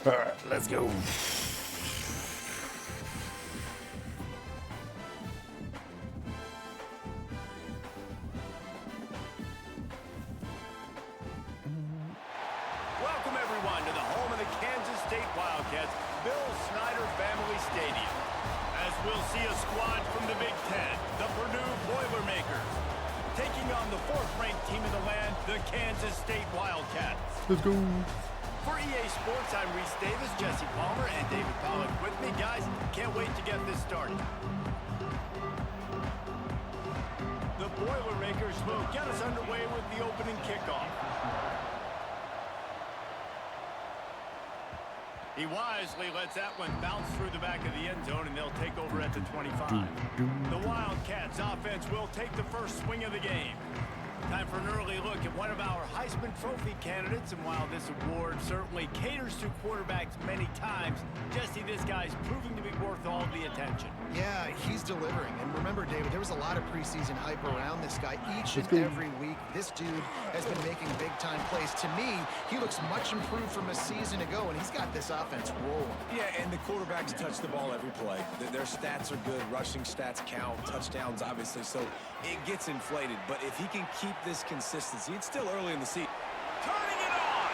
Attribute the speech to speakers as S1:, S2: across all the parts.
S1: All right, let's go.
S2: Welcome, everyone, to the home of the Kansas State Wildcats, Bill Snyder Family Stadium. As we'll see a squad from the Big Ten, the Purdue Boilermakers, taking on the fourth-ranked team in the land, the Kansas State Wildcats.
S1: Let's go.
S2: For EA Sports, I'm Reese Davis, Jesse Palmer, and David Pollack with me. Guys, can't wait to get this started. The Boilermakers will get us underway with the opening kickoff. He wisely lets that one bounce through the back of the end zone, and they'll take over at the 25. The Wildcats offense will take the first swing of the game. Time for an early look at one of our Heisman Trophy candidates, and while this award certainly caters to quarterbacks many times, Jesse, this guy's proving to be worth all the attention.
S3: Yeah, he's delivering. And remember, David, there was a lot of preseason hype around this guy each and every week. This dude has been making big-time plays. To me, he looks much improved from a season ago, and he's got this offense rolling.
S4: Yeah, and the quarterbacks touch the ball every play. Their stats are good. Rushing stats count. Touchdowns, obviously. So it gets inflated. But if he can keep this consistency, it's still early in the season.
S2: Turning it on!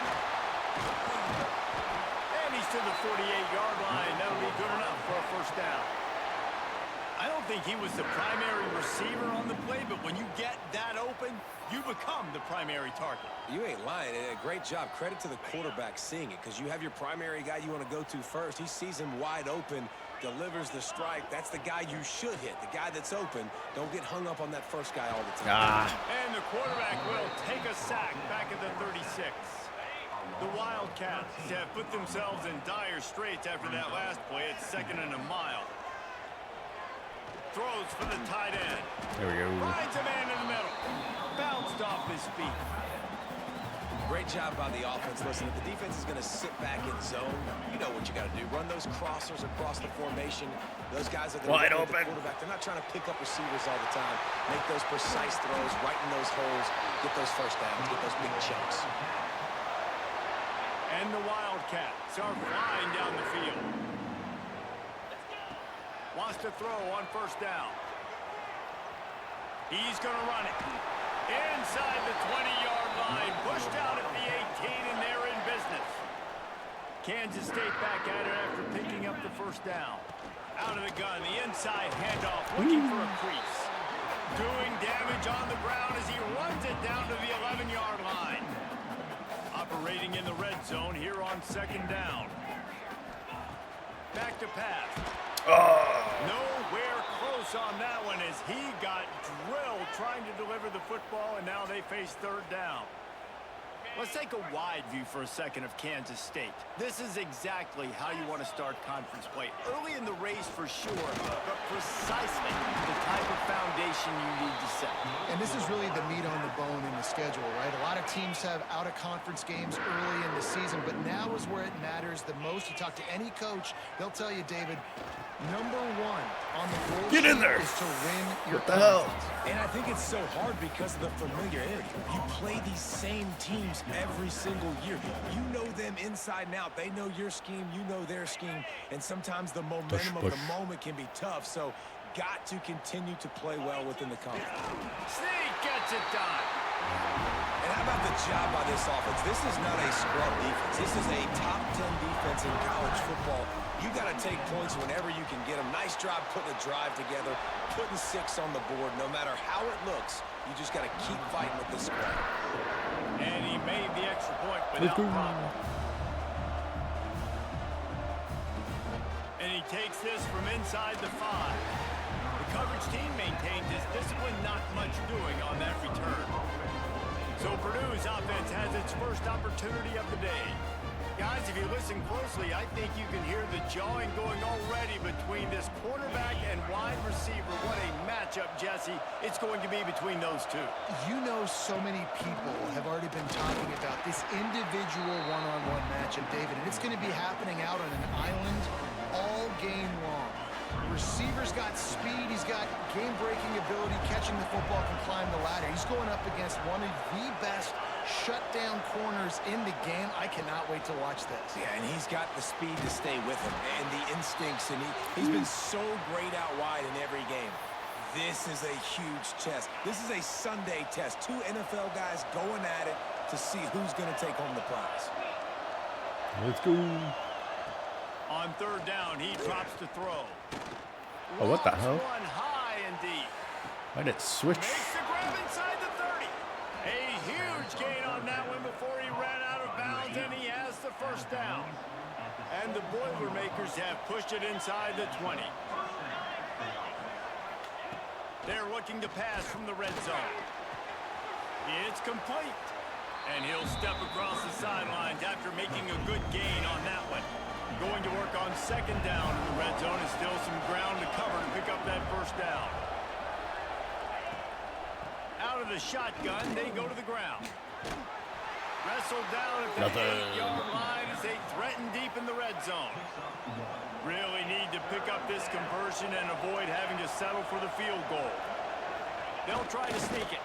S2: And he's to the 48-yard line. That'll be good enough for a first down. I don't think he was the primary receiver on the play, but when you get that open, you become the primary target.
S4: You ain't lying. A great job. Credit to the quarterback seeing it, because you have your primary guy you want to go to first. He sees him wide open, delivers the strike. That's the guy you should hit, the guy that's open. Don't get hung up on that first guy all the time.
S2: And the quarterback will take a sack back at the 36. The Wildcats have put themselves in dire straits after that last play. It's 2nd and a mile. Throws for the tight end.
S1: There we go.
S2: Finds a man in the middle. Bounced off his feet.
S4: Great job by the offense. Listen, if the defense is going to sit back in zone, you know what you got to do. Run those crossers across the formation. Those guys are
S1: wide
S4: open.
S1: open.
S4: The quarterback. They're not trying to pick up receivers all the time. Make those precise throws, right in those holes, get those first downs, get those big chunks.
S2: And the Wildcats are flying down the field. Wants to throw on first down. He's going to run it. Inside the 20-yard line. Pushed out at the 18, and they're in business. Kansas State back at it after picking up the first down. Out of the gun, the inside handoff, looking for a crease. Doing damage on the ground as he runs it down to the 11-yard line. Operating in the red zone here on 2nd down. Back to pass. Nowhere close on that one as he got drilled trying to deliver the football, and now they face 3rd down. Let's take a wide view for a second of Kansas State. This is exactly how you want to start conference play. Early in the race for sure, but precisely the type of foundation you need to set.
S3: And this is really the meat on the bone in the schedule, right? A lot of teams have out-of-conference games early in the season, but now is where it matters the most. You talk to any coach, they'll tell you, David, number one on the goal sheet is to win your conference.
S4: And I think it's so hard because of the familiarity. You play these same teams every single year. You know them inside and out. They know your scheme, you know their scheme, and sometimes the momentum of the moment can be tough. So got to continue to play well within the conference.
S2: Sneak gets it done.
S4: And how about the job by this offense? This is not a scrub defense. This is a top 10 defense in college football. You got to take points whenever you can get them. Nice job putting a drive together, putting 6 on the board. No matter how it looks, you just got to keep fighting with this squad.
S2: And he made the extra point without problem. And he takes this from inside the 5. The coverage team maintains his discipline, not much doing on that return. So Purdue's offense has its first opportunity of the day. Guys, if you listen closely, I think you can hear the jawing going already between this quarterback and wide receiver. What a matchup, Jesse, it's going to be between those two.
S3: You know, so many people have already been talking about this individual one-on-one matchup, David, and it's going to be happening out on an island all game long. Receiver's got speed. He's got game-breaking ability. Catching the football, can climb the ladder. He's going up against one of the best shutdown corners in the game. I cannot wait to watch this.
S4: Yeah, and he's got the speed to stay with him and the instincts, and he's been so great out wide in every game. This is a huge test. This is a Sunday test. Two NFL guys going at it to see who's going to take home the prize.
S1: Let's go.
S2: On third down, he drops to throw.
S1: Oh, what the hell?
S2: One high and deep.
S1: Why did it switch?
S2: Makes the grab inside the 30. A huge gain on that one before he ran out of bounds, and he has the first down. And the Boilermakers have pushed it inside the 20. They're looking to pass from the red zone. It's complete. And he'll step across the sidelines after making a good gain on that one. Going to work on second down in the red zone, and still some ground to cover to pick up that first down. Out of the shotgun, they go to the ground. Wrestled down at the 8-yard line as they threaten deep in the red zone. Really need to pick up this conversion and avoid having to settle for the field goal. They'll try to sneak it.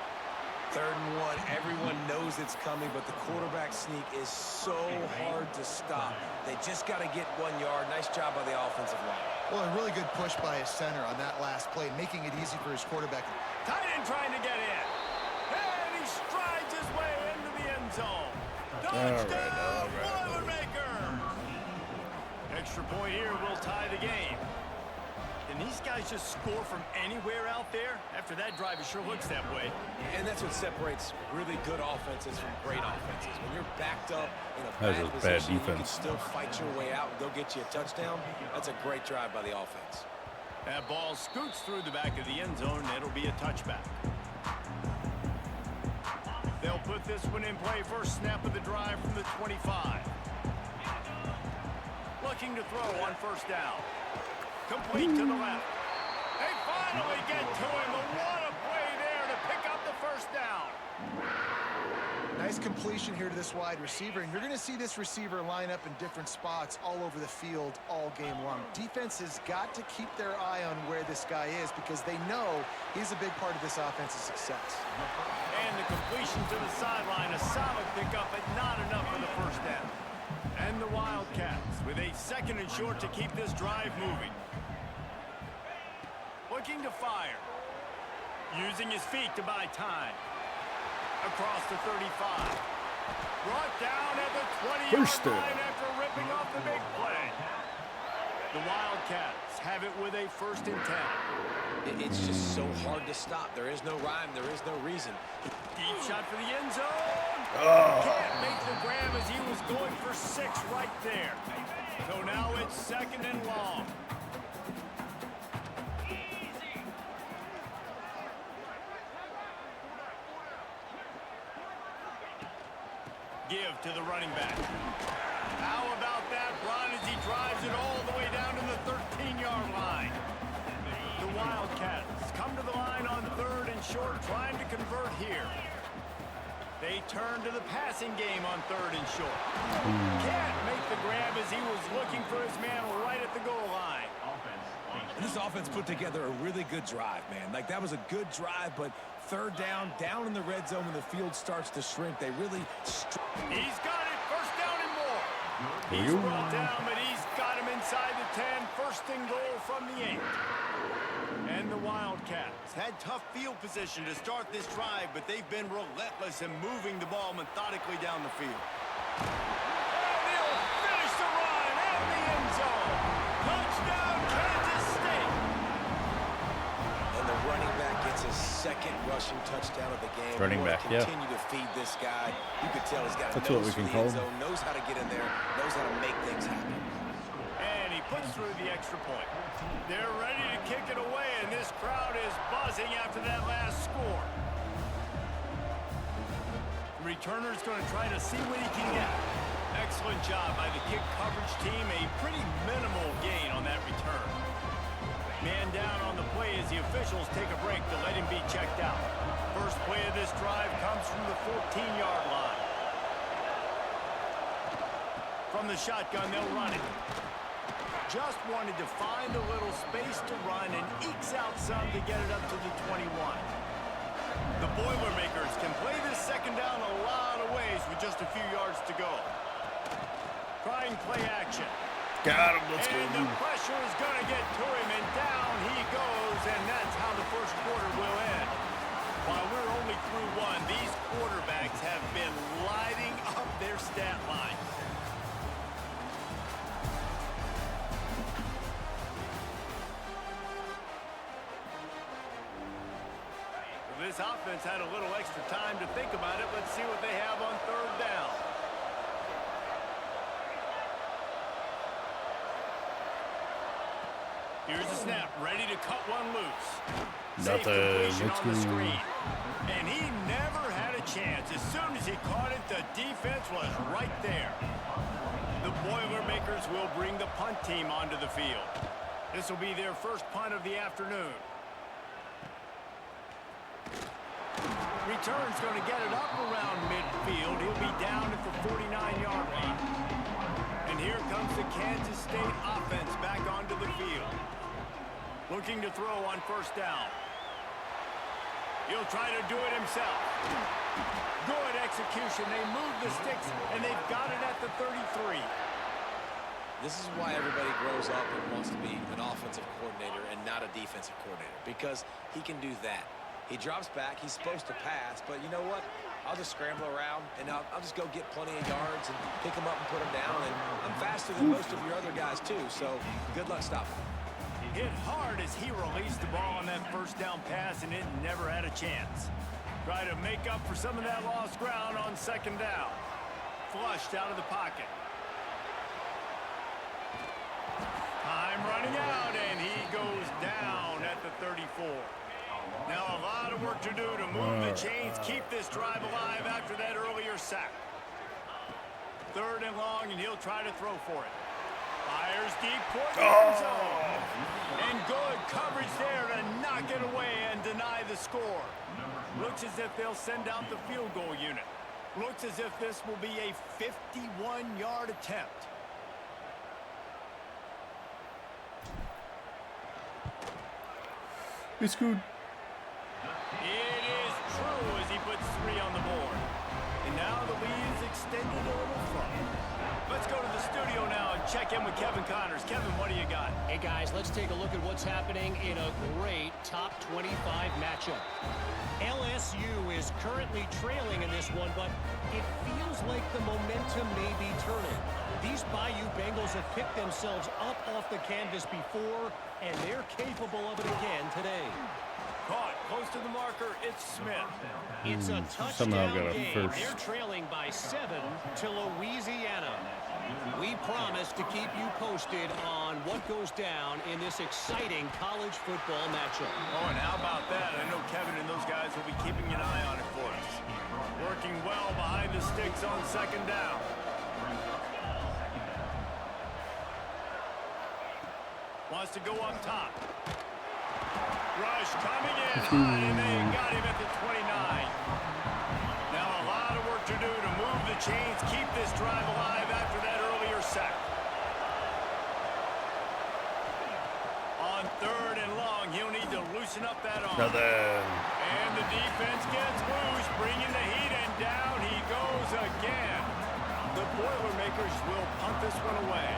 S4: 3rd and 1. Everyone knows it's coming, but the quarterback sneak is so hard to stop. They just got to get 1 yard. Nice job by the offensive line.
S3: Well, a really good push by his center on that last play, making it easy for his quarterback.
S2: Tight end trying to get in. And he strides his way into the end zone. Touchdown, Boilermakers! Extra point here will tie the game. Can these guys just score from anywhere out there? After that drive, it sure looks that way.
S4: And that's what separates really good offenses from great offenses. When you're backed up in a
S1: That
S4: bad
S1: was bad
S4: position, you can
S1: defense.
S4: still fight your way out and go get you a touchdown. That's a great drive by the offense.
S2: That ball scoots through the back of the end zone, and it'll be a touchback. They'll put this one in play. First snap of the drive from the 25. Looking to throw on first down. Complete to the left. They finally get to him, but what a play there to pick up the first down.
S3: Nice completion here to this wide receiver, and you're going to see this receiver line up in different spots all over the field all game long. Defense has got to keep their eye on where this guy is because they know he's a big part of this offense's success.
S2: And the completion to the sideline, a solid pickup, but not enough for the first down. And the Wildcats with a 2nd and short to keep this drive moving. Looking to fire. Using his feet to buy time. Across the 35. Brought down at the 20-yard line after ripping off the big play. The Wildcats have it with a 1st and 10.
S4: It's just so hard to stop. There is no rhyme. There is no reason.
S2: Deep shot for the end zone. Can't make the grab as he was going for 6 right there. So now it's 2nd and long. Give to the running back. How about that run as he drives it all the way down to the 13-yard line? The Wildcats come to the line on 3rd and short, trying to convert here. They turn to the passing game on 3rd and short. Can't make the grab as he was looking for his man right at the goal line.
S4: And this offense put together a really good drive, man. Like, that was a good drive, but 3rd down in the red zone when the field starts to shrink, they really...
S2: He's got it. 1st down and more. He's brought down, but he's got him inside the 10. 1st and goal from the 8. And the Wildcats had tough field position to start this drive, but they've been relentless in moving the ball methodically down the field. And he'll finish the run and the end zone. Touchdown, Kansas State.
S4: And the running back gets his 2nd rushing touchdown of the game.
S1: Running back, yeah.
S4: Continue to feed this guy. You could tell he's got a
S1: That's what
S4: nose
S1: we
S4: for
S1: can
S4: the
S1: call
S4: end
S1: him.
S4: zone, knows how to get in there, knows how to make things happen.
S2: And he puts through the extra point. They're ready to kick it away, and this crowd is buzzing after that last score. The returner's going to try to see what he can get. Excellent job by the kick coverage team. A pretty minimal gain on that return. Man down on the play as the officials take a break to let him be checked out. First play of this drive comes from the 14-yard line. From the shotgun, they'll run it. Just wanted to find a little space to run and ekes out some to get it up to the 21. The Boilermakers can play this second down a lot of ways with just a few yards to go. Trying play action.
S1: Got him. Let's go.
S2: And the pressure is going to get to him, and down he goes, and that's how the first quarter will end. While we're only through one, these quarterbacks have been lighting up their stat line. This offense had a little extra time to think about it. Let's see what they have on third down. Here's the snap, ready to cut one loose.
S1: Nothing. Let's
S2: on the
S1: go.
S2: screen. And he never had a chance. As soon as he caught it, the defense was right there. The Boilermakers will bring the punt team onto the field. This will be their first punt of the afternoon. Return's going to get it up around midfield. He'll be down at the 49-yard line. And here comes the Kansas State offense back onto the field. Looking to throw on first down. He'll try to do it himself. Good execution. They move the sticks, and they've got it at the 33.
S4: This is why everybody grows up and wants to be an offensive coordinator and not a defensive coordinator, because he can do that. He drops back. He's supposed to pass, but you know what? I'll just scramble around, and I'll just go get plenty of yards and pick them up and put them down. And I'm faster than most of your other guys, too, so good luck stopping.
S2: Hit hard as he released the ball on that first down pass, and it never had a chance. Try to make up for some of that lost ground on second down. Flushed out of the pocket. Time running out, and he goes down at the 34. Now a lot of work to do to move the chains, keep this drive alive after that earlier sack. Third and long, and he'll try to throw for it. Fires deep toward the end zone. And good coverage there to knock it away and deny the score. Looks as if they'll send out the field goal unit. Looks as if this will be a 51-yard attempt.
S1: It's good.
S2: It is true as he puts 3 on the board. And now the lead is extended a little further. Let's go to the studio now and check in with Kevin Connors. Kevin, what do you got?
S5: Hey, guys, let's take a look at what's happening in a great top 25 matchup. LSU is currently trailing in this one, but it feels like the momentum may be turning. These Bayou Bengals have picked themselves up off the canvas before, and they're capable of it again today.
S2: Caught close to the marker. It's Smith.
S5: It's a
S1: Somehow
S5: touchdown
S1: got
S5: game.
S1: him first.
S5: They're trailing by 7 to Louisiana. We promise to keep you posted on what goes down in this exciting college football matchup.
S2: Oh, and how about that? I know Kevin and those guys will be keeping an eye on it for us. Working well behind the sticks on second down. Wants to go up top. Rush coming in hot, and they got him at the 29. Now a lot of work to do to move the chains, keep this drive alive after that earlier sack. On third and long, he'll need to loosen up that arm. And the defense gets loose, bringing the heat, and down he goes again. The Boilermakers will punt this one away.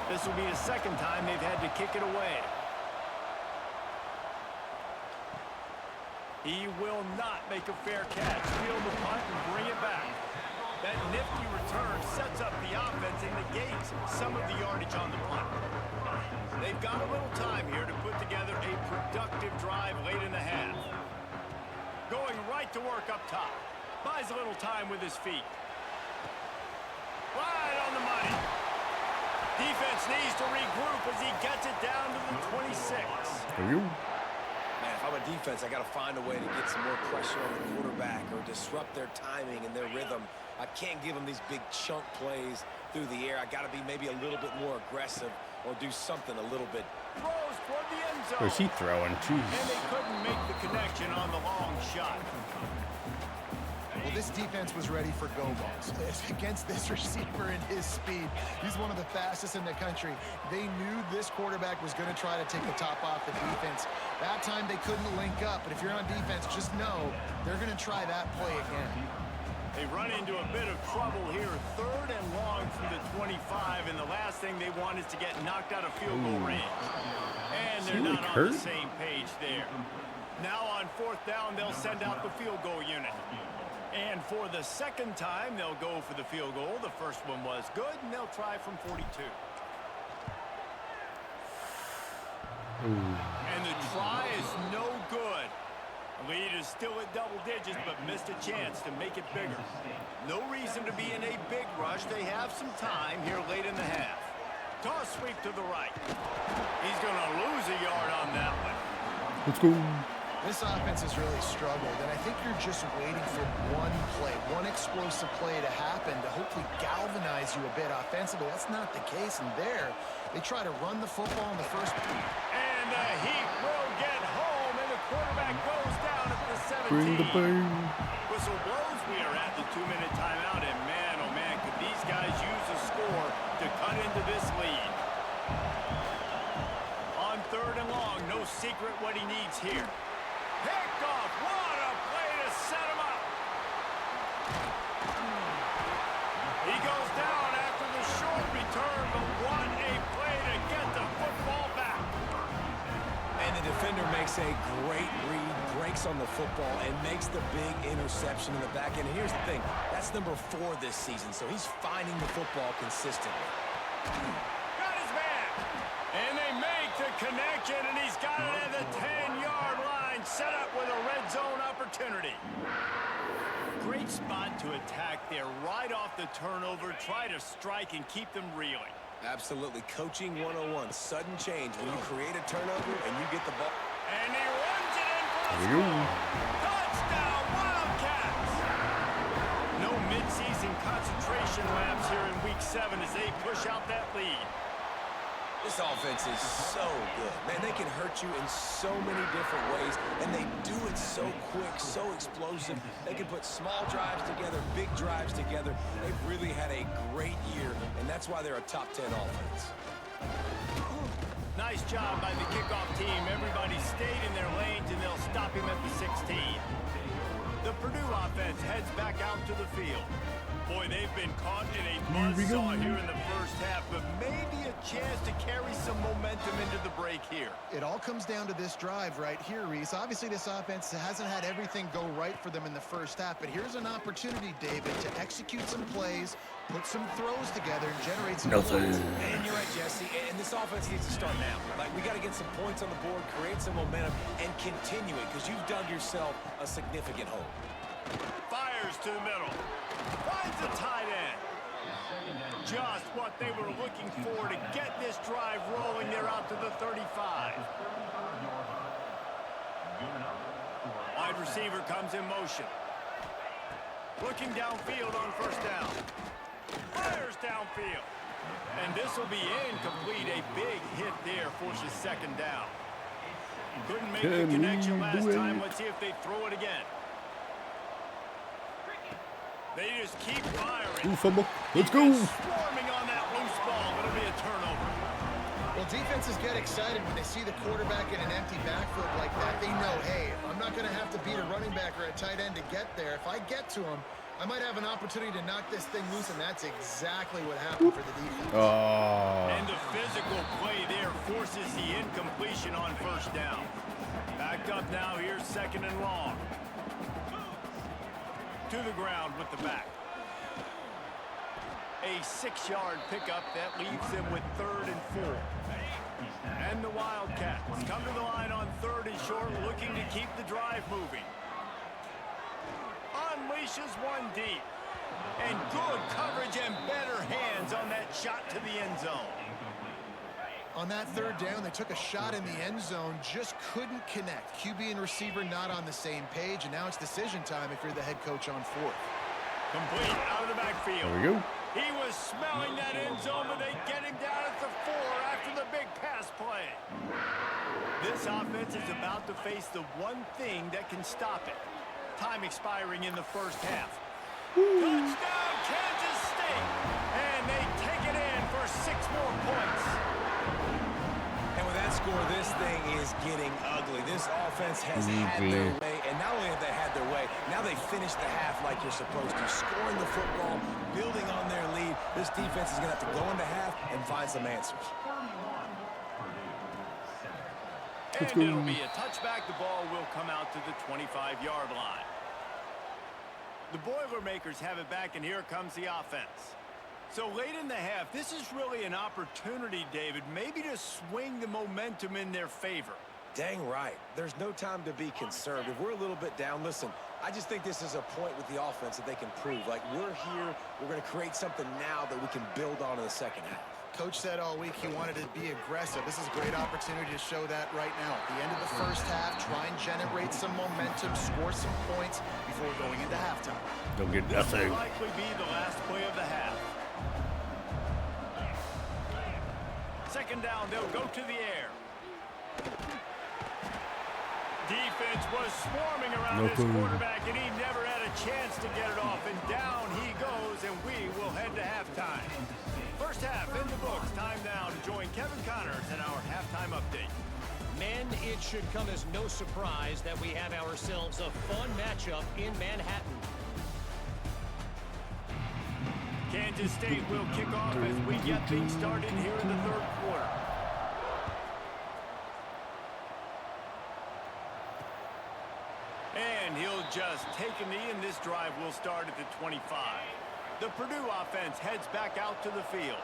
S2: This will be the second time they've had to kick it away. He will not make a fair catch. Field the punt and bring it back. That nifty return sets up the offense and negates some of the yardage on the punt. They've got a little time here to put together a productive drive late in the half. Going right to work up top. Buys a little time with his feet. Right on the money. Defense needs to regroup as he gets it down to the 26.
S4: Man, if I'm a defense, I got to find a way to get some more pressure on the quarterback or disrupt their timing and their rhythm. I can't give them these big chunk plays through the air. I got to be maybe a little bit more aggressive or do something a little bit.
S2: Throws toward the end zone.
S1: Where's he throwing? Jeez.
S2: And they couldn't make the connection on the long shot.
S3: Well, this defense was ready for go balls. Against this receiver and his speed, he's one of the fastest in the country. They knew this quarterback was going to try to take the top off the defense. That time they couldn't link up, but if you're on defense, just know they're going to try that play again.
S2: They run into a bit of trouble here. 3rd and long from the 25, and the last thing they want is to get knocked out of field goal range. And they're not on the same page there. Now on 4th down, they'll send out the field goal unit. And for the second time, they'll go for the field goal. The first one was good, and they'll try from 42. And the try is no good. The lead is still at double digits, but missed a chance to make it bigger. No reason to be in a big rush. They have some time here late in the half. Toss sweep to the right. He's going to lose a yard on that one.
S1: Let's go.
S3: This offense has really struggled, and I think you're just waiting for one play, one explosive play to happen to hopefully galvanize you a bit offensively. That's not the case, and there, they try to run the football in the first.
S2: And the Heat will get home, and the quarterback goes down at the 17.
S1: Bring the pain.
S2: Whistle blows. We are at the 2-minute timeout, and man, oh man, could these guys use a score to cut into this lead. On 3rd and long, no secret what he needs here. Picked off. What a play to set him up. He goes down after the short return, but what a play to get the football back.
S4: And the defender makes a great read, breaks on the football, and makes the big interception in the back end. Here's the thing. That's number 4 this season, so he's finding the football consistently.
S2: Got his man. And they make the connection, and he's got it at the 10-yard line. Set up with a red zone opportunity. Great spot to attack there right off the turnover. Try to strike and keep them reeling.
S4: Absolutely. Coaching 101. Sudden change when you create a turnover and you get the ball.
S2: And he runs it in for a score. Touchdown, Wildcats. No midseason concentration laps here in Week 7 as they push out that lead.
S4: This offense is so good. Man, they can hurt you in so many different ways, and they do it so quick, so explosive. They can put small drives together, big drives together. They've really had a great year, and that's why they're a top 10 offense.
S2: Nice job by the kickoff team. Everybody stayed in their lanes, and they'll stop him at the 16. The Purdue offense heads back out to the field. Boy, they've been caught in a buzzsaw here in the first half, but maybe a chance to carry some momentum into the break here.
S3: It all comes down to this drive right here, Reese. Obviously, this offense hasn't had everything go right for them in the first half, but here's an opportunity, David, to execute some plays, put some throws together, and generate some points.
S4: And you're right, Jesse, and this offense needs to start now. Like, we got to get some points on the board, create some momentum, and continue it, because you've dug yourself a significant hole.
S2: Fires to the middle. Finds a tight end. Just what they were looking for to get this drive rolling. They're out to the 35. Wide receiver comes in motion. Looking downfield on 1st down. Fires downfield. And this will be incomplete. A big hit there forces 2nd down. Couldn't make the connection last time. Let's see if they throw it again. They just keep firing.
S1: Ooh, fumble. Let's go.
S2: Swarming on that loose ball. It'll be a turnover.
S3: Well, defenses get excited when they see the quarterback in an empty backfield like that. They know, hey, I'm not going to have to beat a running back or a tight end to get there. If I get to him, I might have an opportunity to knock this thing loose, and that's exactly what happened for the defense.
S2: And the physical play there forces the incompletion on 1st down. Backed up now. Here's 2nd and long. To the ground with the back. A 6-yard pickup that leaves them with 3rd and 4. And the Wildcats come to the line on 3rd and short, looking to keep the drive moving. Unleashes one deep. And good coverage and better hands on that shot to the end zone.
S3: On that 3rd down, they took a shot in the end zone, just couldn't connect. QB and receiver not on the same page, and now it's decision time if you're the head coach on 4th.
S2: Complete out of the backfield.
S1: There we go.
S2: He was smelling that end zone, but they get him down at the 4 after the big pass play. This offense is about to face the one thing that can stop it. Time expiring in the first half. Touchdown, Kansas State. And they take it in for 6 more points.
S4: And with that score, this thing is getting ugly. This offense has had their way, and not only have they had their way, now they finished the half like you're supposed to, scoring the football, building on their lead. This defense is going to have to go into half and find some answers.
S2: And it'll be a touchback. The ball will come out to the 25-yard line. The Boilermakers have it back, and here comes the offense. So late in the half, this is really an opportunity, David, maybe to swing the momentum in their favor.
S4: Dang right. There's no time to be concerned. If we're a little bit down, listen, I just think this is a point with the offense that they can prove. Like, we're here, we're going to create something now that we can build on in the second half.
S3: Coach said all week he wanted to be aggressive. This is a great opportunity to show that right now. At the end of the first half, try and generate some momentum, score some points before going into halftime.
S1: Don't get
S2: This
S1: nothing.
S2: will likely be the last play of the half. Second down, they'll go to the air. Defense was swarming around this quarterback, and he never had a chance to get it off. And down he goes, and we will head to halftime. First half in the books. Time now to join Kevin Connors in our halftime update.
S5: Men, it should come as no surprise that we have ourselves a fun matchup in Manhattan.
S2: Kansas State will kick off as we get things started here in the third quarter. And he'll just take a knee, and this drive will start at the 25. The Purdue offense heads back out to the field.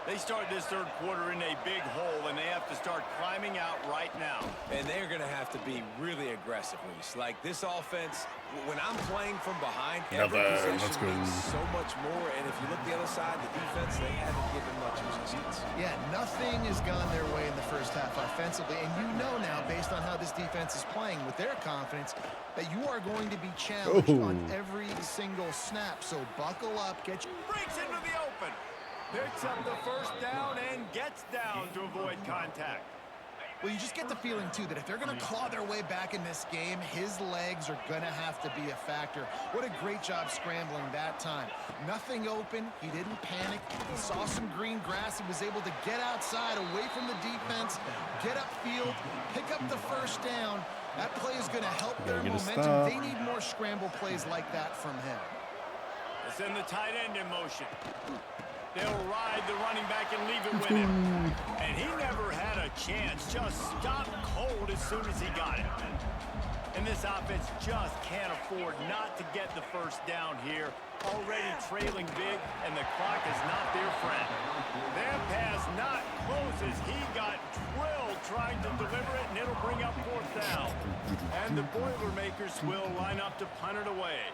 S2: They start this third quarter in a big hole, and they have to start climbing out right now.
S4: And they're going to have to be really aggressive, Reese. Like, this offense, when I'm playing from behind, every possession means so much more. And if you look the other side, the defense, they haven't given much resistance.
S3: Yeah, nothing has gone their way in the first half offensively. And you know now, based on how this defense is playing with their confidence, that you are going to be challenged on every single snap. So buckle up, get your...
S2: Breaks into the open. Picks up the first down and gets down to avoid contact.
S3: Well, you just get the feeling, too, that if they're going to claw their way back in this game, his legs are going to have to be a factor. What a great job scrambling that time. Nothing open. He didn't panic. He saw some green grass. He was able to get outside, away from the defense, get upfield, pick up the first down. That play is going to help their momentum. They need more scramble plays like that from him.
S2: They send the tight end in motion. They'll ride the running back and leave it with him. And he never had a chance. Just stopped cold as soon as he got it. And this offense just can't afford not to get the first down here. Already trailing big, and the clock is not their friend. That pass not close as he got drilled trying to deliver it, and it'll bring up fourth down. And the Boilermakers will line up to punt it away.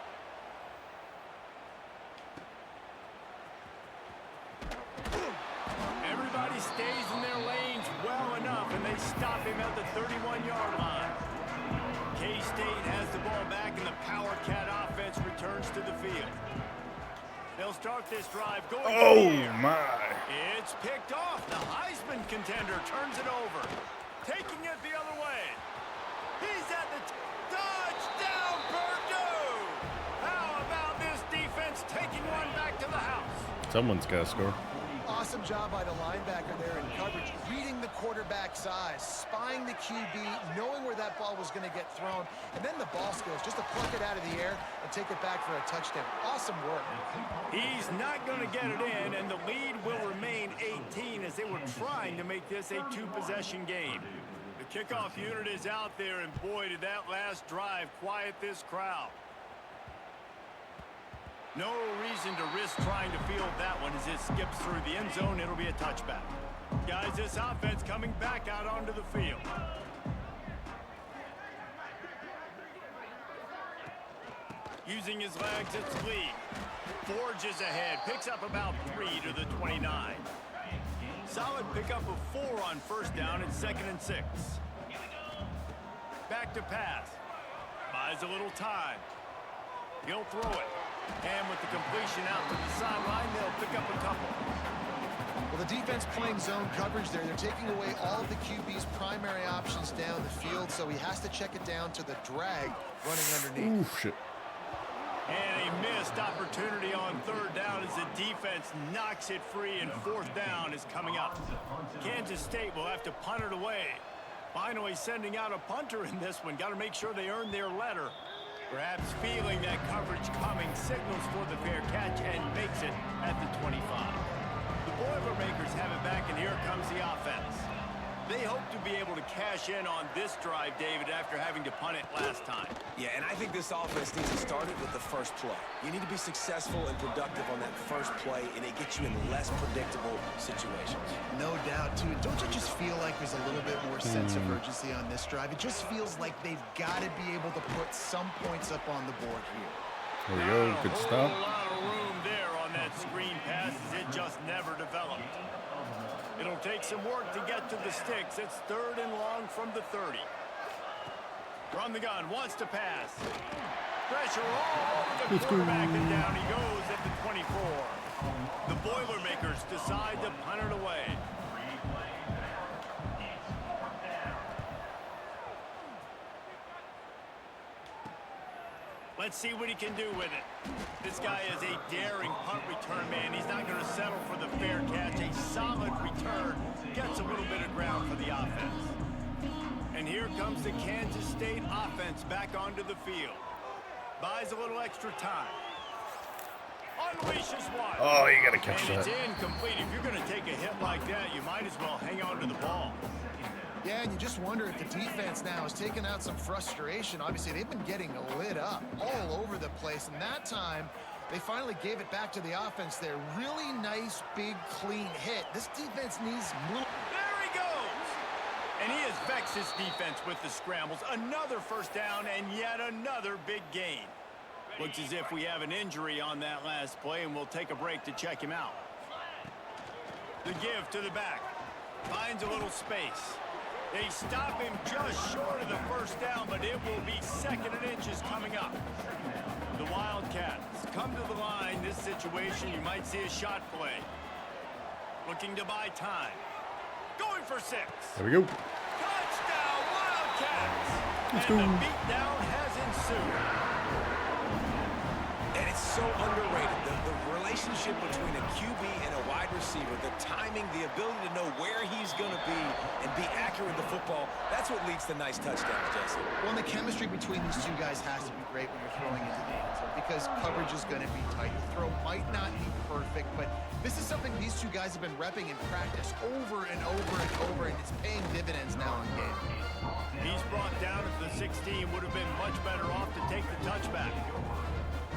S2: Everybody stays in their lanes well enough, and they stop him at the 31-yard line. K-State has the ball back, and the Power Cat offense returns to the field. They'll start this drive going to the air.
S1: My.
S2: It's picked off. The Heisman contender turns it over. Taking it the other way. He's at the touchdown, Purdue! How about this defense taking one back to the house?
S1: Someone's got to score.
S3: Awesome job by the linebacker there in coverage, reading the quarterback's eyes, spying the QB, knowing where that ball was going to get thrown, and then the ball skills, just to pluck it out of the air and take it back for a touchdown. Awesome work.
S2: He's not going to get it in, and the lead will remain 18 as they were trying to make this a two-possession game. The kickoff unit is out there, and boy, did that last drive quiet this crowd. No reason to risk trying to field that one as it skips through the end zone. It'll be a touchback. Guys, this offense coming back out onto the field. Using his legs, it's Lee. Forges ahead, picks up about 3 to the 29. Solid pickup of 4 on first down and 2nd and 6. Back to pass. Buys a little time. He'll throw it. And with the completion out to the sideline, they'll pick up a couple.
S3: Well, Well, the defense playing zone coverage there. They're taking away all of the QB's primary options down the field, so he has to check it down to the drag running underneath.
S1: Ooh, shit.
S2: And a missed opportunity on third down as the defense knocks it free, and fourth down is coming up. Kansas State will have to punt it away. Finally sending out a punter in this one. Got to make sure they earn their letter. Perhaps feeling that coverage coming, signals for the fair catch and makes it at the 25. The Boilermakers have it back, and here comes the offense. They hope to be able to cash in on this drive, David, after having to punt it last time.
S4: Yeah, and I think this offense needs to start it with the first play. You need to be successful and productive on that first play, and it gets you in less predictable situations.
S3: No doubt, too. Don't you just feel like there's a little bit more sense of urgency on this drive? It just feels like they've got to be able to put some points up on the board here.
S1: There we go. Good stop.
S2: A lot of room there on that screen pass as it just never developed. It'll take some work to get to the sticks. It's third and long from the 30. From the gun, wants to pass. Pressure all over the quarterback, and down he goes at the 24. The Boilermakers decide to punt it away. Let's see what he can do with it. This guy is a daring punt return man. He's not going to settle for the fair catch. A solid return gets a little bit of ground for the offense. And here comes the Kansas State offense back onto the field. Buys a little extra time. Unleashes one.
S1: Oh, you got to catch
S2: and
S1: that.
S2: it's incomplete. If you're going to take a hit like that, you might as well hang on to the ball.
S3: Yeah, and you just wonder if the defense now has taken out some frustration. Obviously, they've been getting lit up all over the place, and that time, they finally gave it back to the offense there. Really nice, big, clean hit. This defense needs...
S2: There he goes! And he has vexed his defense with the scrambles. Another first down and yet another big gain. Looks as if we have an injury on that last play, and we'll take a break to check him out. The give to the back. Finds a little space. They stop him just short of the first down, but it will be second and inches coming up. The Wildcats come to the line. This situation, you might see a shot play. Looking to buy time. Going for 6.
S1: There we go.
S2: Touchdown, Wildcats!
S1: Let's
S2: and
S1: go.
S2: the beatdown has ensued.
S4: And it's so underrated. The relationship between a QB and a wide receiver, the timing, the ability to know where he's going to be and be accurate with the football, that's what leads to nice touchdowns, Jesse.
S3: Well, and the chemistry between these two guys has to be great when you're throwing into the end zone because coverage is going to be tight. The throw might not be perfect, but this is something these two guys have been repping in practice over and over and over, and it's paying dividends now in game.
S2: He's brought down at the 16. Would have been much better off to take the touchback.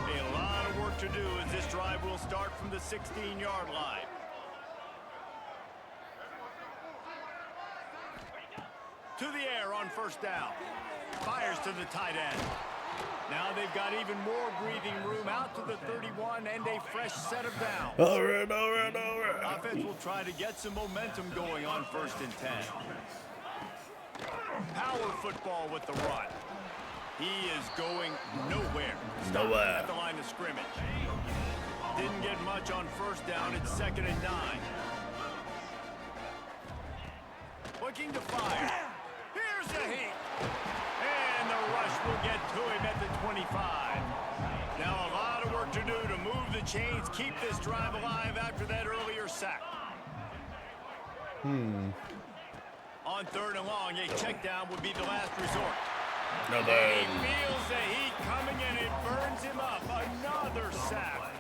S2: A lot of work to do as this drive will start from the 16-yard line. To the air on first down. Fires to the tight end. Now they've got even more breathing room out to the 31 and a fresh set of downs.
S1: All right, all right, all right.
S2: Offense will try to get some momentum going on 1st and 10. Power football with the run. He is going nowhere.
S1: Nowhere.
S2: At the line of scrimmage. Didn't get much on first down. It's 2nd and 9. Looking to fire. Here's the heat. And the rush will get to him at the 25. Now a lot of work to do to move the chains, keep this drive alive after that earlier sack. On 3rd and long, a check down would be the last resort. He feels the heat coming and it burns him up. Another sack.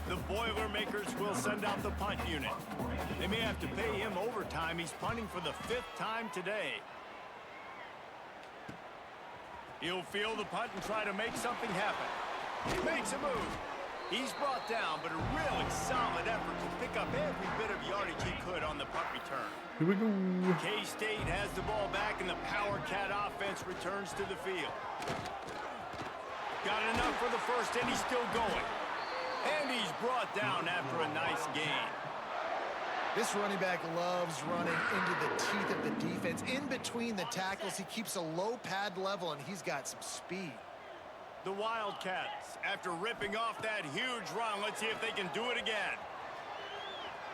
S2: The Boilermakers will send out the punt unit. They may have to pay him overtime. He's punting for the 5th time today. He'll feel the punt and try to make something happen. He makes a move. He's brought down, but a really solid effort to pick up every bit of yardage he could on the punt return.
S1: Here we go.
S2: K-State has the ball back, and the Power Cat offense returns to the field. Got enough for the first, and he's still going. And he's brought down after a nice gain.
S3: This running back loves running into the teeth of the defense. In between the tackles, he keeps a low pad level, and he's got some speed.
S2: The Wildcats, after ripping off that huge run, let's see if they can do it again.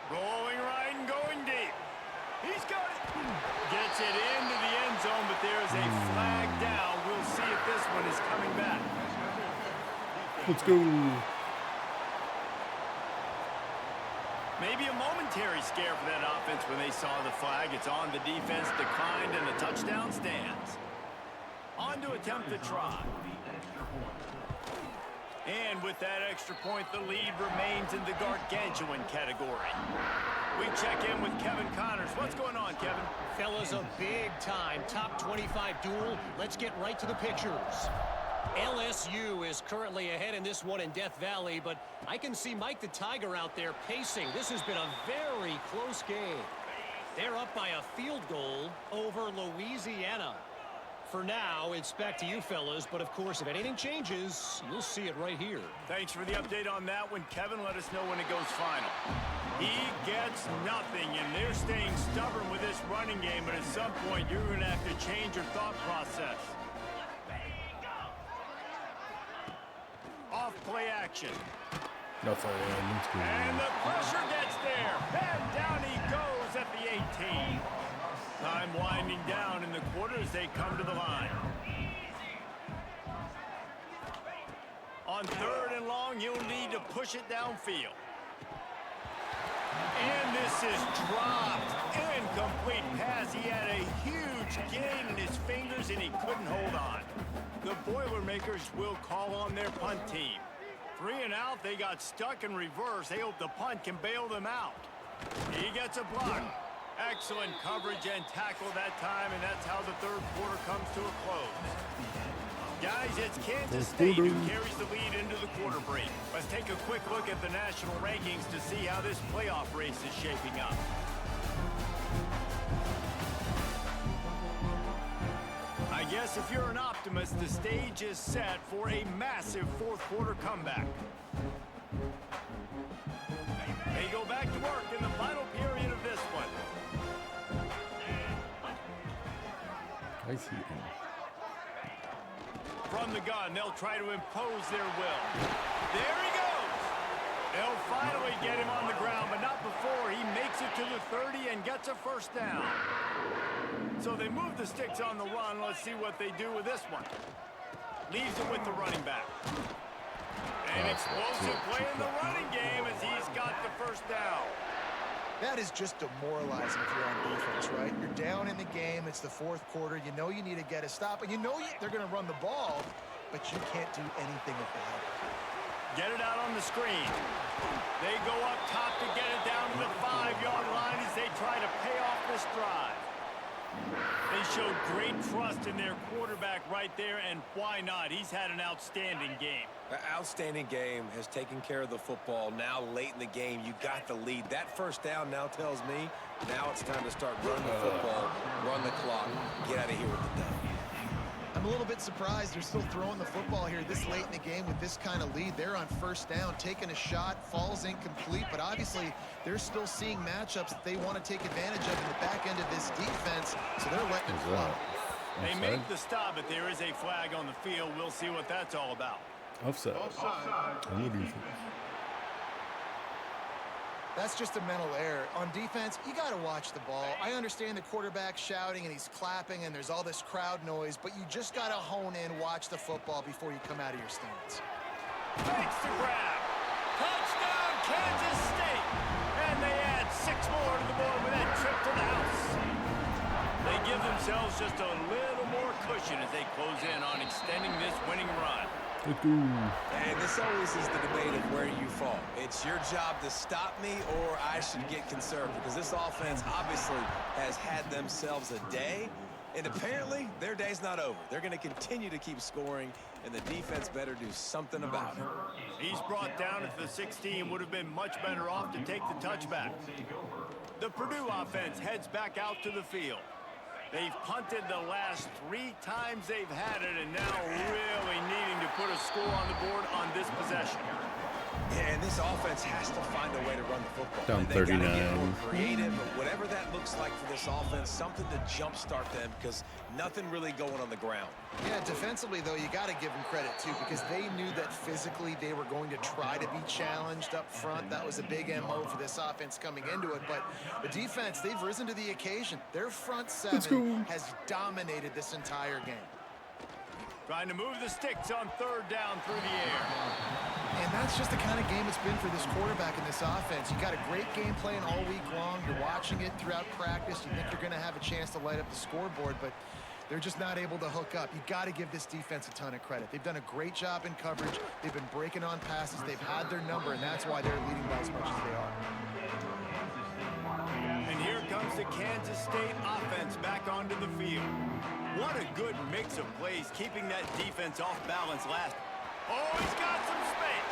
S2: Rolling right and going
S1: Let's go.
S2: Maybe a momentary scare for that offense when they saw the flag. It's on, the defense declined, and the touchdown stands. On to attempt the try. And with that extra point, the lead remains in the gargantuan category. We check in with Kevin Connors. What's going on, Kevin?
S5: Fellas, a big-time top 25 duel. Let's get right to the pictures. LSU is currently ahead in this one in Death Valley, but I can see Mike the Tiger out there pacing. This has been a very close game. They're up by a field goal over Louisiana. For now, it's back to you fellas, but of course, if anything changes, you'll see it right here.
S2: Thanks for the update on that one, Kevin. Let us know when it goes final. He gets nothing, and they're staying stubborn with this running game, but at some point, you're going to have to change your thought process. Off play action.
S1: Nothing. Let's go.
S2: And the pressure gets there. And down he goes at the 18. Time winding down in the quarter as they come to the line. On 3rd and long, he'll need to push it downfield. And this is dropped. Incomplete pass. He had a huge gain in his fingers, and he couldn't hold on. The Boilermakers will call on their punt team. 3 and out, they got stuck in reverse. They hope the punt can bail them out. He gets a block. Excellent coverage and tackle that time, and that's how the 3rd quarter comes to a close. Guys, it's Kansas State who carries the lead into the quarter break. Let's take a quick look at the national rankings to see how this playoff race is shaping up. I guess if you're an optimist, the stage is set for a massive 4th quarter comeback. They go back to work in the final period of this one.
S1: I see him.
S2: From the gun, they'll try to impose their will. There he goes. They'll finally get him on the ground, but not before he makes it to the 30 and gets a first down. So they move the sticks on the run. Let's see what they do with this one. Leaves it with the running back. An explosive play in the running game as he's got the first down.
S3: That is just demoralizing if you're on defense, right? You're down in the game. It's the 4th quarter. You know you need to get a stop, and you know they're going to run the ball, but you can't do anything about it.
S2: Get it out on the screen. They go up top to get it down to the 5-yard line as they try to pay off this drive. They showed great trust in their quarterback right there, and why not? He's had an outstanding game.
S4: An outstanding game, has taken care of the football. Now late in the game, you got the lead. That first down now tells me now it's time to start running the football, run the clock, get out of here with the dub.
S3: I'm a little bit surprised they're still throwing the football here this late in the game with this kind of lead. They're on first down, taking a shot, falls incomplete, but obviously they're still seeing matchups that they want to take advantage of in the back end of this defense, so they're letting it fly.
S2: They make the stop, but there is a flag on the field. We'll see what that's all about.
S1: Offside. On the defense.
S3: That's just a mental error. On defense, you got to watch the ball. I understand the quarterback shouting and he's clapping and there's all this crowd noise, but you just got to hone in, watch the football before you come out of your stance.
S2: Fakes the grab. Touchdown, Kansas State. And they add 6 more to the board with that trip to the house. They give themselves just a little more cushion as they close in on extending this winning run.
S4: And this always is the debate of where you fall. It's your job to stop me or I should get conservative, because this offense obviously has had themselves a day, and apparently their day's not over. They're going to continue to keep scoring, and the defense better do something about it.
S2: He's brought down at the 16. Would have been much better off to take the touchback. The Purdue offense heads back out to the field. They've punted the last 3 times they've had it, and now really needing to put a score on the board on this possession.
S4: Yeah, and this offense has to find a way to run the football.
S1: Down
S4: They gotta
S1: 39.
S4: get more creative, but whatever that looks like for this offense, something to jumpstart them, because nothing really going on the ground.
S3: Yeah, defensively, though, you got to give them credit, too, because they knew that physically they were going to try to be challenged up front. That was a big MO for this offense coming into it. But the defense, they've risen to the occasion. Their front 7 has dominated this entire game.
S2: Trying to move the sticks on third down through the air.
S3: And that's just the kind of game it's been for this quarterback in this offense. You got a great game plan all week long. You're watching it throughout practice. You think you're going to have a chance to light up the scoreboard, but they're just not able to hook up. You got to give this defense a ton of credit. They've done a great job in coverage. They've been breaking on passes. They've had their number, and that's why they're leading by as much as they are.
S2: And here comes the Kansas State offense back onto the field. What a good mix of plays, keeping that defense off balance last. Oh, he's got some space.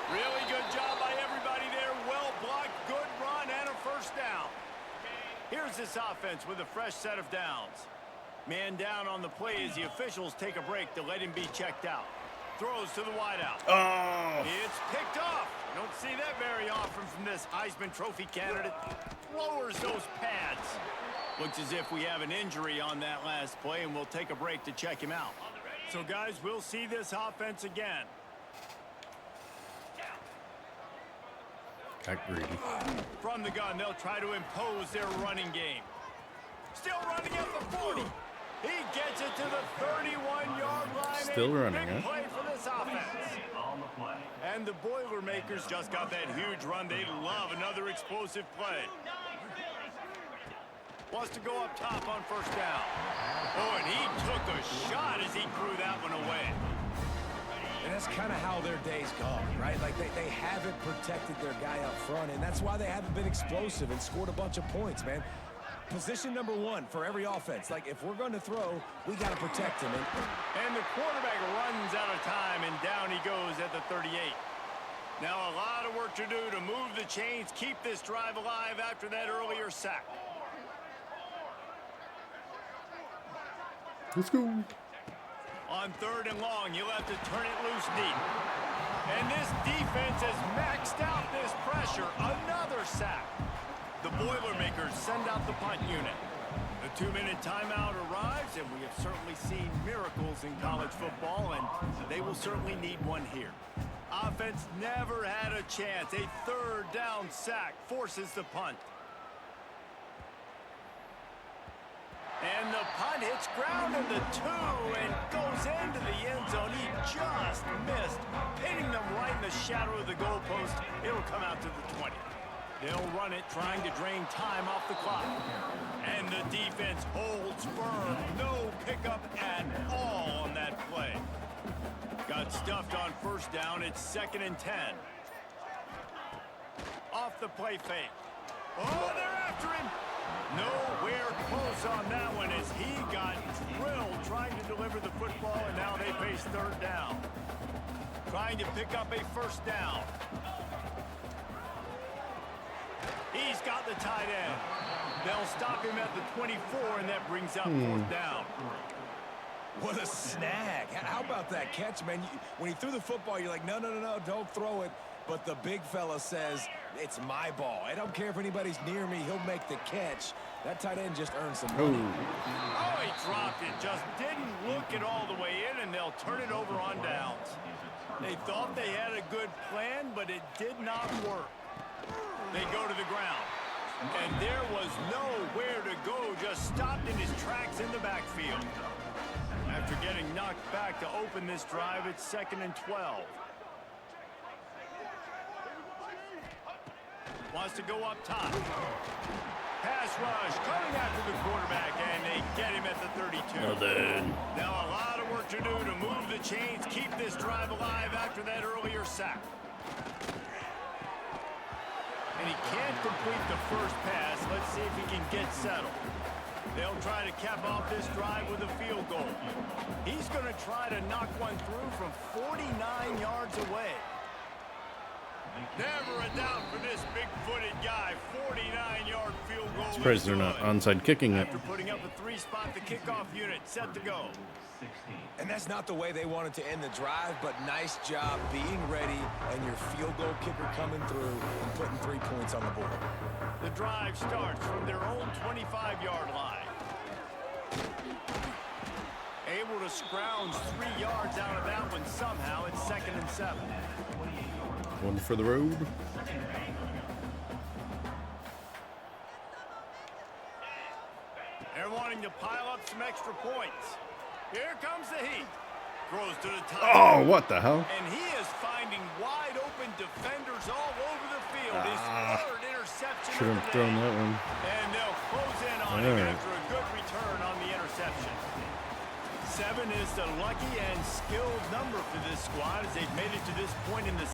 S2: Really good job by everybody there. Well blocked, good run, and a first down. Here's this offense with a fresh set of downs. Man down on the play as the officials take a break to let him be checked out. Throws to the wideout.
S1: Oh!
S2: It's picked off. Don't see that very often from this Heisman Trophy candidate. Lowers those pads. Looks as if we have an injury on that last play, and we'll take a break to check him out. So, guys, we'll see this offense again.
S1: Got greedy.
S2: From the gun, they'll try to impose their running game. Still running at the 40. He gets it to the 31-yard line.
S1: Still running,
S2: big
S1: huh?
S2: play for this offense. And the Boilermakers just got that huge run. They love another explosive play. Wants to go up top on first down. Oh, and he took a shot as he threw that one away.
S4: And that's kind of how their day's gone, right? Like they haven't protected their guy up front, and that's why they haven't been explosive and scored a bunch of points, man. Position number one for every offense. Like, if we're going to throw, we got to protect him.
S2: And the quarterback runs out of time, and down he goes at the 38. Now a lot of work to do to move the chains, keep this drive alive after that earlier sack.
S1: Let's go.
S2: On third and long, you'll have to turn it loose deep. And this defense has maxed out this pressure. Another sack. The Boilermakers send out the punt unit. The 2-minute timeout arrives, and we have certainly seen miracles in college football, and they will certainly need one here. Offense never had a chance. A third down sack forces the punt. And the punt hits ground in the 2 and goes into the end zone. He just missed, hitting them right in the shadow of the goalpost. It'll come out to the 20. They'll run it, trying to drain time off the clock. And the defense holds firm. No pickup at all on that play. Got stuffed on first down. It's 2nd and 10. Off the play fake. Oh, they're after him. Nowhere close on that one as he got drilled trying to deliver the football, and now they face third down. Trying to pick up a first down. He's got the tight end. They'll stop him at the 24, and that brings up fourth down.
S4: What a snag. How about that catch, man? When he threw the football, you're like, no, don't throw it. But the big fella says, it's my ball. I don't care if anybody's near me. He'll make the catch. That tight end just earned some money.
S2: Oh, he dropped it. Just didn't look it all the way in, and they'll turn it over on downs. They thought they had a good plan, but it did not work. They go to the ground. And there was nowhere to go. Just stopped in his tracks in the backfield. After getting knocked back to open this drive, it's 2nd and 12. Wants to go up top. Pass rush coming after the quarterback, and they get him at the 32.
S1: Nothing.
S2: Now a lot of work to do to move the chains, keep this drive alive after that earlier sack. And he can't complete the first pass. Let's see if he can get settled. They'll try to cap off this drive with a field goal. He's going to try to knock one through from 49 yards away. Never a doubt for this big-footed guy. 49-yard field goal.
S1: Surprised they're not onside kicking it.
S2: After putting up a 3-spot, the kickoff unit set to go.
S4: And that's not the way they wanted to end the drive, but nice job being ready and your field goal kicker coming through and putting 3 points on the board.
S2: The drive starts from their own 25-yard line. Able to scrounge 3 yards out of that one somehow. It's 2nd and 7.
S1: One for the road.
S2: They're wanting to pile up some extra points. Here comes the heat. Throws to the top.
S1: Oh, what the hell?
S2: And he is finding wide open defenders all over the field. His third interception
S1: Should
S2: of
S1: have
S2: the
S1: thrown
S2: day.
S1: that one.
S2: And they'll close in on
S1: All
S2: him
S1: right.
S2: after a good return on the interception. 7 is the lucky and skilled number for this squad as they've made it to this point in the